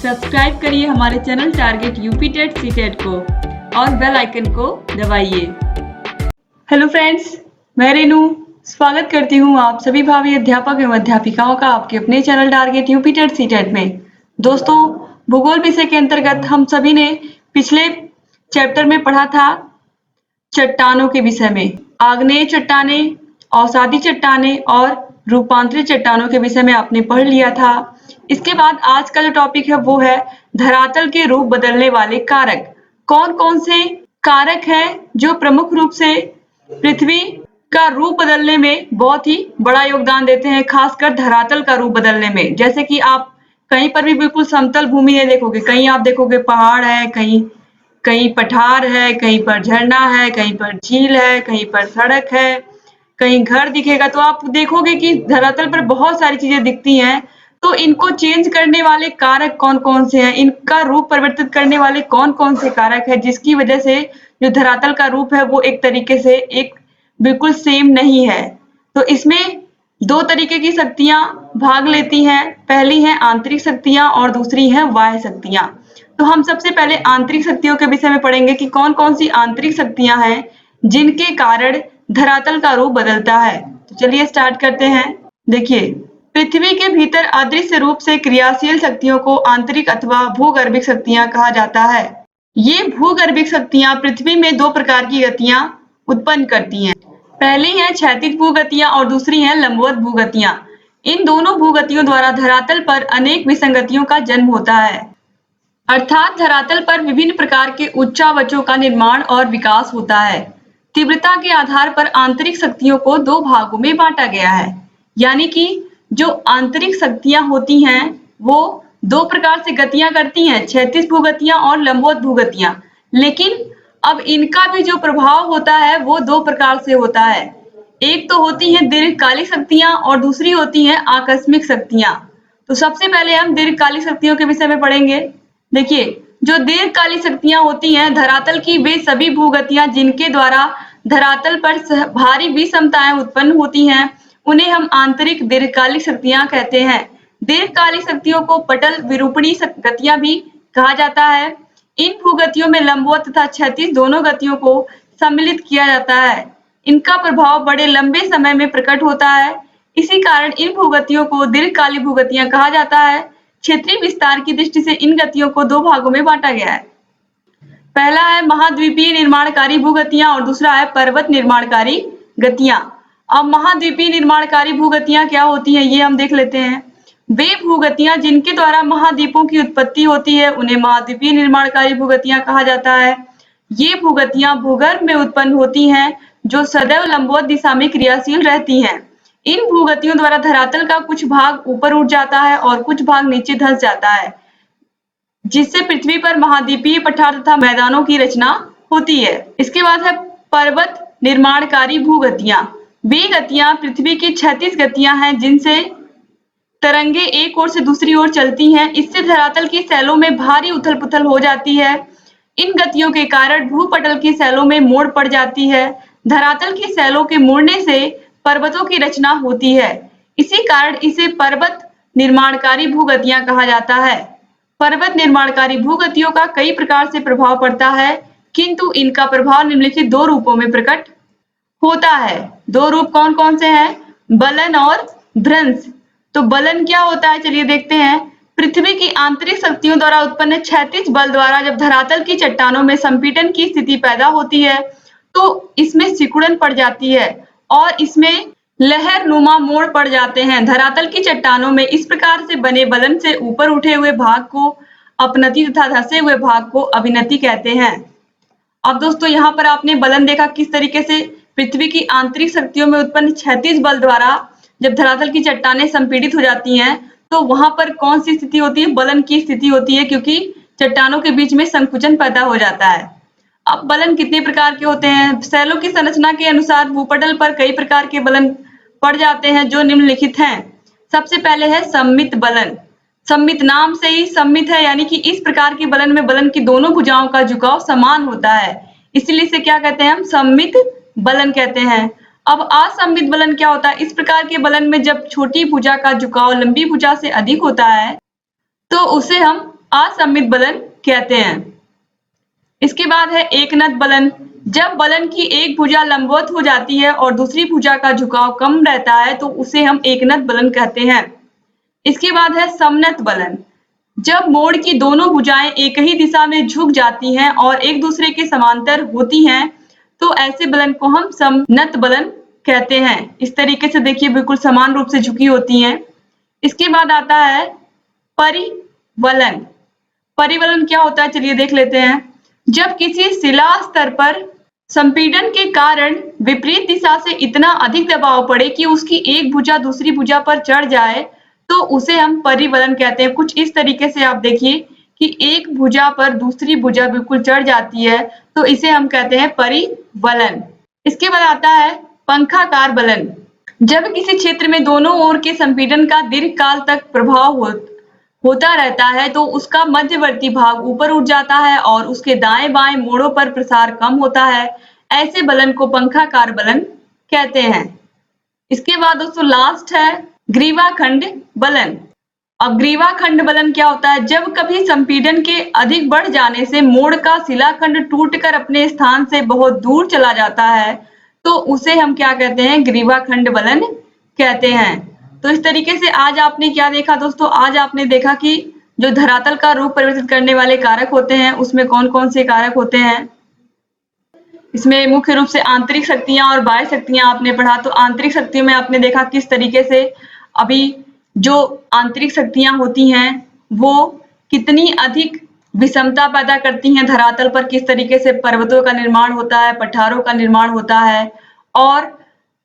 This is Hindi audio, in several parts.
सब्सक्राइब करिए हमारे channel target UP TET CTET को और बेल आइकन को दबाइए। हेलो फ्रेंड्स, मैं रेनू स्वागत करती हूँ आप सभी भावी अध्यापक एवं अध्यापिकाओं का आपके अपने channel target UP TET CTET में। दोस्तों, भूगोल विषय के अंतर्गत हम सभी ने पिछले चैप्टर में पढ़ा था चट्टानों के विषय में। आग्नेय चट्टानें, अवसादी चट्टानें और रूपांतरित चट्टानों के विषय में आपने पढ़ लिया था। इसके बाद आज का जो टॉपिक है वो है धरातल के रूप बदलने वाले कारक। कौन कौन से कारक हैं जो प्रमुख रूप से पृथ्वी का रूप बदलने में बहुत ही बड़ा योगदान देते हैं, खासकर धरातल का रूप बदलने में। जैसे कि आप कहीं पर भी बिल्कुल समतल भूमि नहीं देखोगे, कहीं आप देखोगे पहाड़ है, कहीं पठार है, कहीं पर झरना है, कहीं पर झील है, कहीं पर सड़क है, कहीं घर दिखेगा। तो आप देखोगे कि धरातल पर बहुत सारी चीजें दिखती हैं। तो इनको चेंज करने वाले कारक कौन कौन से हैं, इनका रूप परिवर्तित करने वाले कौन कौन से कारक है, जिसकी वजह से जो धरातल का रूप है वो एक तरीके से एक बिल्कुल सेम नहीं है। तो इसमें दो तरीके की शक्तियां भाग लेती हैं। पहली है आंतरिक शक्तियां और दूसरी है बाह्य शक्तियां। तो हम सबसे पहले आंतरिक शक्तियों के विषय में पढ़ेंगे कि कौन कौन सी आंतरिक शक्तियां हैं जिनके कारण धरातल का रूप बदलता है। तो चलिए स्टार्ट करते हैं। देखिए, पृथ्वी के भीतर अदृश्य रूप से क्रियाशील शक्तियों को आंतरिक अथवा भूगर्भिक शक्तियां कहा जाता है। ये भूगर्भिक शक्तियां पृथ्वी में दो प्रकार की गतियां उत्पन्न करती हैं। पहली है क्षैतिज भूगतियां और दूसरी है लंबवत भूगतियां। इन दोनों भूगतियों द्वारा धरातल पर अनेक विसंगतियों का जन्म होता है, अर्थात धरातल पर विभिन्न प्रकार के उच्चावचों का निर्माण और विकास होता है। तीव्रता के आधार पर आंतरिक शक्तियों को दो भागों में बांटा गया है, यानी कि जो आंतरिक शक्तियां होती हैं वो दो प्रकार से गतियां करती हैं, क्षैतिज भूगतियां और लंबवत भूगतियां। लेकिन अब इनका भी जो प्रभाव होता है वो दो प्रकार से होता है। एक तो होती हैं दीर्घकालिक शक्तियां और दूसरी होती हैं आकस्मिक शक्तियां। तो सबसे पहले हम दीर्घकालिक शक्तियों के विषय में पढ़ेंगे। देखिए, जो दीर्घकालिक शक्तियां होती हैं धरातल की वे सभी भूगतियां जिनके द्वारा धरातल पर भारी विषमताएं उत्पन्न होती हैं उन्हें हम आंतरिक दीर्घकालिक शक्तियां कहते हैं। दीर्घकालिक शक्तियों को पटल विरूपणी गतियां भी कहा जाता है। इन भूगतियों में लंबवत तथा क्षैतिज दोनों गतियों को सम्मिलित किया जाता है। इनका प्रभाव बड़े लंबे समय में प्रकट होता है। इसी कारण इन भूगतियों को दीर्घकालिक भूगतियां कहा जाता है। क्षेत्रीय विस्तार की दृष्टि से इन गतियों को दो भागों में बांटा गया है। पहला है महाद्वीपीय निर्माणकारी भूगतियां और दूसरा है पर्वत निर्माणकारी गतियां। अब महाद्वीपीय निर्माणकारी भूगतियां क्या होती हैं ये हम देख लेते हैं। वे भूगतियां जिनके द्वारा महाद्वीपों की उत्पत्ति होती है उन्हें महाद्वीपीय निर्माणकारी भूगतियां कहा जाता है। ये भूगतियां भूगर्भ में उत्पन्न होती हैं जो सदैव लंबवत दिशा में क्रियाशील रहती हैं। इन भूगतियों द्वारा धरातल का कुछ भाग ऊपर उठ जाता है और कुछ भाग नीचे धंस जाता है, जिससे पृथ्वी पर महाद्वीपीय पठार तथा मैदानों की रचना होती है। इसके बाद है पर्वत निर्माणकारी भूगतियां। वे गतियां पृथ्वी की क्षैतिज गतियां हैं जिनसे तरंगे एक ओर से दूसरी ओर चलती हैं। इससे धरातल की सैलों में भारी उथल पुथल हो जाती है। इन गतियों के कारण भूपटल की सैलों में मोड़ पड़ जाती है। धरातल की सैलों के मुड़ने से पर्वतों की रचना होती है। इसी कारण इसे पर्वत निर्माणकारी भूगतियां कहा जाता है। पर्वत निर्माणकारी भूगतियों का कई प्रकार से प्रभाव पड़ता है, किंतु इनका प्रभाव निम्नलिखित दो रूपों में प्रकट होता है। दो रूप कौन कौन से हैं? बलन और भ्रंश। तो बलन क्या होता है चलिए देखते हैं। पृथ्वी की आंतरिक शक्तियों द्वारा उत्पन्न क्षैतिज बल द्वारा जब धरातल की चट्टानों में संपीड़न की स्थिति पैदा होती है तो इसमें सिकुड़न पड़ जाती है और इसमें लहर नुमा मोड़ पड़ जाते हैं। धरातल की चट्टानों में इस प्रकार से बने बलन से ऊपर उठे हुए भाग को अपनति तथा धंसे हुए भाग को अभिनति कहते हैं। अब दोस्तों यहाँ पर आपने बलन देखा किस तरीके से पृथ्वी की आंतरिक शक्तियों में उत्पन्न क्षैतिज बल द्वारा जब धरातल की चट्टानें संपीड़ित हो जाती हैं तो वहां पर कौन सी स्थिति होती है? बलन की स्थिति होती है, क्योंकि चट्टानों के बीच में संकुचन पैदा हो जाता है। अब बलन कितने प्रकार के होते हैं? सैलों की संरचना के अनुसार भूपटल पर कई प्रकार के बलन पड़ जाते हैं जो निम्नलिखित हैं। सबसे पहले है सम्मित बलन। सम्मित नाम से ही सम्मित है, यानी कि इस प्रकार के बलन में बलन की दोनों भुजाओं का झुकाव समान होता है, इसलिए इसे क्या कहते हैं? हम सम्मित बलन कहते हैं। अब असम्मित बलन क्या होता है? इस प्रकार के बलन में जब छोटी भुजा का झुकाव लंबी भुजा से अधिक होता है तो उसे हम असममित बलन कहते हैं। इसके बाद है एकनत बलन। जब बलन की एक भुजा लंबवत हो जाती है और दूसरी भुजा का झुकाव कम रहता है तो उसे हम एकनत बलन कहते हैं। इसके बाद है समनत बलन। जब मोड़ की दोनों भुजाएं एक ही दिशा में झुक जाती हैं और एक दूसरे के समांतर होती हैं तो ऐसे बलन को हम समनत बलन कहते हैं। इस तरीके से देखिए बिल्कुल समान रूप से झुकी होती हैं। इसके बाद आता है परिवलन। परिवलन क्या होता है चलिए देख लेते हैं। जब किसी शिला स्तर पर संपीड़न के कारण विपरीत दिशा से इतना अधिक दबाव पड़े कि उसकी एक भुजा दूसरी भुजा पर चढ़ जाए तो उसे हम परिवलन कहते हैं। कुछ इस तरीके से आप देखिए कि एक भुजा पर दूसरी भुजा बिल्कुल चढ़ जाती है तो इसे हम कहते हैं परिवलन। इसके बाद आता है पंखाकार बलन। जब किसी क्षेत्र में दोनों ओर के संपीड़न का दीर्घकाल तक प्रभाव होता रहता है तो उसका मध्यवर्ती भाग ऊपर उठ जाता है और उसके दाएं बाएं मोड़ों पर प्रसार कम होता है। ऐसे बलन को पंखाकार बलन कहते हैं। इसके बाद दोस्तों लास्ट है ग्रीवाखंड बलन। अब ग्रीवाखंड बलन क्या होता है? जब कभी संपीड़न के अधिक बढ़ जाने से मोड़ का शिलाखंड टूटकर अपने स्थान से बहुत दूर चला जाता है तो उसे हम क्या कहते हैं? ग्रीवाखंड बलन कहते हैं। तो इस तरीके से आज आपने क्या देखा दोस्तों? आज आपने देखा कि जो धरातल का रूप परिवर्तित करने वाले कारक होते हैं उसमें कौन कौन से कारक होते हैं। इसमें मुख्य रूप से आंतरिक शक्तियां और बाह्य शक्तियां आपने पढ़ा। तो आंतरिक शक्तियों में आपने देखा किस तरीके से अभी जो आंतरिक शक्तियां होती हैं वो कितनी अधिक विषमता पैदा करती हैं धरातल पर, किस तरीके से पर्वतों का निर्माण होता है, पठारों का निर्माण होता है। और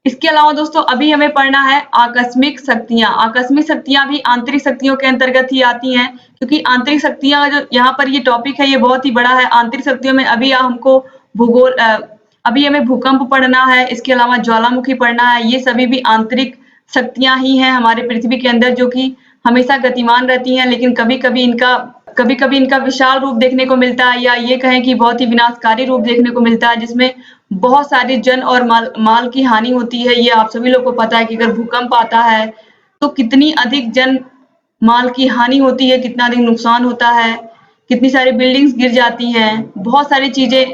इसके अलावा दोस्तों अभी हमें पढ़ना है आकस्मिक शक्तियां। आकस्मिक शक्तियां भी आंतरिक शक्तियों के अंतर्गत ही आती हैं क्योंकि आंतरिक शक्तियां जो यहाँ पर ये टॉपिक है ये बहुत ही बड़ा है। आंतरिक शक्तियों में अभी हमको भूगोल अभी हमें भूकंप पढ़ना है, इसके अलावा ज्वालामुखी पढ़ना है। ये सभी भी आंतरिक शक्तियां ही हैं हमारे पृथ्वी के अंदर जो कि हमेशा गतिमान रहती हैं, लेकिन कभी कभी इनका विशाल रूप देखने को मिलता है या ये कहें कि बहुत ही विनाशकारी रूप देखने को मिलता है जिसमें बहुत सारे जन और माल की हानि होती है। ये आप सभी लोग को पता है कि अगर भूकंप आता है तो कितनी अधिक जन माल की हानि होती है, कितना अधिक नुकसान होता है, कितनी सारी बिल्डिंग्स गिर जाती हैं, बहुत सारी चीजें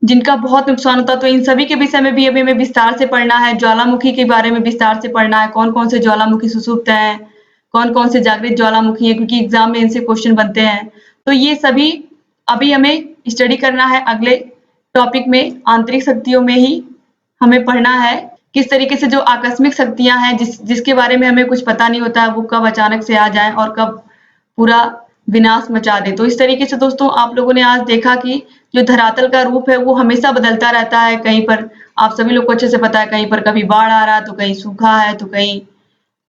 जिनका बहुत नुकसान होता है। तो इन सभी के विषय में भी अभी हमें विस्तार से पढ़ना है। ज्वालामुखी के बारे में विस्तार से पढ़ना है, कौन कौन से ज्वालामुखी सुषुप्त हैं, कौन कौन से जागृत ज्वालामुखी है, क्योंकि एग्जाम में इनसे क्वेश्चन बनते हैं। तो ये सभी अभी हमें स्टडी करना है। अगले टॉपिक में आंतरिक शक्तियों में ही हमें पढ़ना है किस तरीके से जो आकस्मिक शक्तियां हैं जिसके बारे में हमें कुछ पता नहीं होता है वो कब अचानक से आ जाए और कब पूरा विनाश मचा दे। तो इस तरीके से दोस्तों आप लोगों ने आज देखा कि जो धरातल का रूप है वो हमेशा बदलता रहता है। कहीं पर आप सभी लोग को अच्छे से पता है, कहीं पर कभी बाढ़ आ रहा है तो कहीं सूखा है, तो कहीं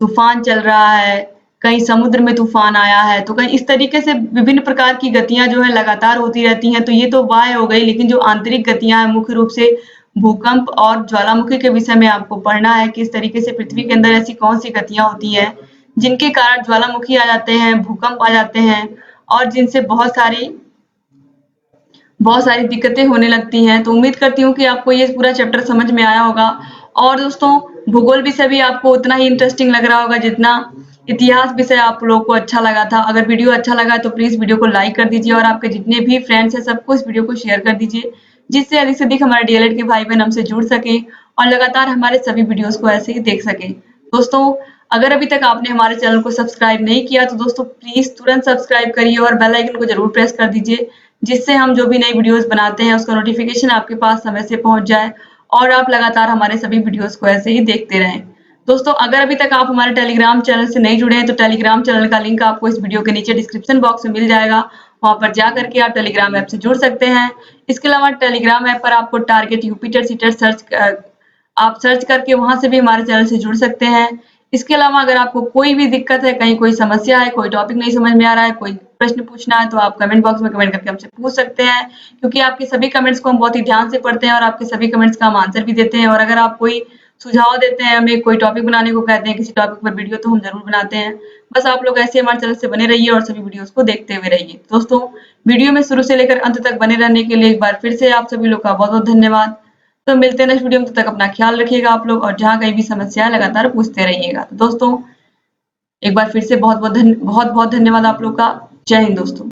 तूफान चल रहा है, कहीं समुद्र में तूफान आया है, तो कहीं इस तरीके से विभिन्न प्रकार की गतियां जो है लगातार होती रहती हैं। तो ये तो बाह्य हो गई, लेकिन जो आंतरिक गतियां हैं मुख्य रूप से भूकंप और ज्वालामुखी के विषय में आपको पढ़ना है कि इस तरीके से पृथ्वी के अंदर ऐसी कौन सी गतियां होती हैं जिनके कारण ज्वालामुखी आ जाते हैं, भूकंप आ जाते हैं और जिनसे बहुत सारी दिक्कतें होने लगती हैं। तो उम्मीद करती हूँ कि आपको ये पूरा चैप्टर समझ में आया होगा। और दोस्तों भूगोल विषय भी आपको उतना ही इंटरेस्टिंग लग रहा होगा जितना इतिहास विषय आप लोगों को अच्छा लगा था। अगर वीडियो अच्छा लगा तो प्लीज वीडियो को लाइक कर दीजिए और आपके जितने भी फ्रेंड्स हैं सबको इस वीडियो को शेयर कर दीजिए, जिससे अधिक से अधिक हमारे डीएलएड के भाई बहन हमसे जुड़ सके और लगातार हमारे सभी वीडियोस को ऐसे ही देख सके। दोस्तों अगर अभी तक आपने हमारे चैनल को सब्सक्राइब नहीं किया तो दोस्तों प्लीज तुरंत सब्सक्राइब करिए और बेल आइकन को जरूर प्रेस कर दीजिए, जिससे हम जो भी नई वीडियोस बनाते हैं उसका नोटिफिकेशन आपके पास समय से पहुंच जाए और आप लगातार हमारे सभी वीडियोस को ऐसे ही देखते रहें। दोस्तों अगर अभी तक आप हमारे टेलीग्राम चैनल से नहीं जुड़े हैं तो टेलीग्राम चैनल का लिंक आपको इस वीडियो के नीचे डिस्क्रिप्शन बॉक्स में मिल जाएगा, वहां पर जा करके आप टेलीग्राम ऐप से जुड़ सकते हैं। इसके अलावा टेलीग्राम ऐप पर आपको टारगेट यूपीटेट सीटेट आप सर्च करके वहां से भी हमारे चैनल से जुड़ सकते हैं। इसके अलावा अगर आपको कोई भी दिक्कत है, कहीं कोई समस्या है, कोई टॉपिक नहीं समझ में आ रहा है, कोई प्रश्न पूछना है तो आप कमेंट बॉक्स में कमेंट करके हमसे पूछ सकते हैं, क्योंकि आपके सभी कमेंट्स को हम बहुत ही ध्यान से पढ़ते हैं और आपके सभी कमेंट्स का हम आंसर भी देते हैं। और अगर आप कोई सुझाव देते हैं, हमें कोई टॉपिक बनाने को कहते हैं, किसी टॉपिक पर वीडियो, तो हम जरूर बनाते हैं। बस आप लोग ऐसे हमारे चैनल से बने रहिए और सभी वीडियोस को देखते हुए रहिए। दोस्तों वीडियो में शुरू से लेकर अंत तक बने रहने के लिए एक बार फिर से आप सभी लोग का बहुत बहुत धन्यवाद। तो मिलते हैं नेक्स्ट वीडियो में, तब तक अपना ख्याल रखिएगा आप लोग और जहाँ कहीं भी समस्या है लगातार पूछते रहिएगा। तो दोस्तों एक बार फिर से बहुत बहुत धन्यवाद आप लोग का। जय हिंद दोस्तों।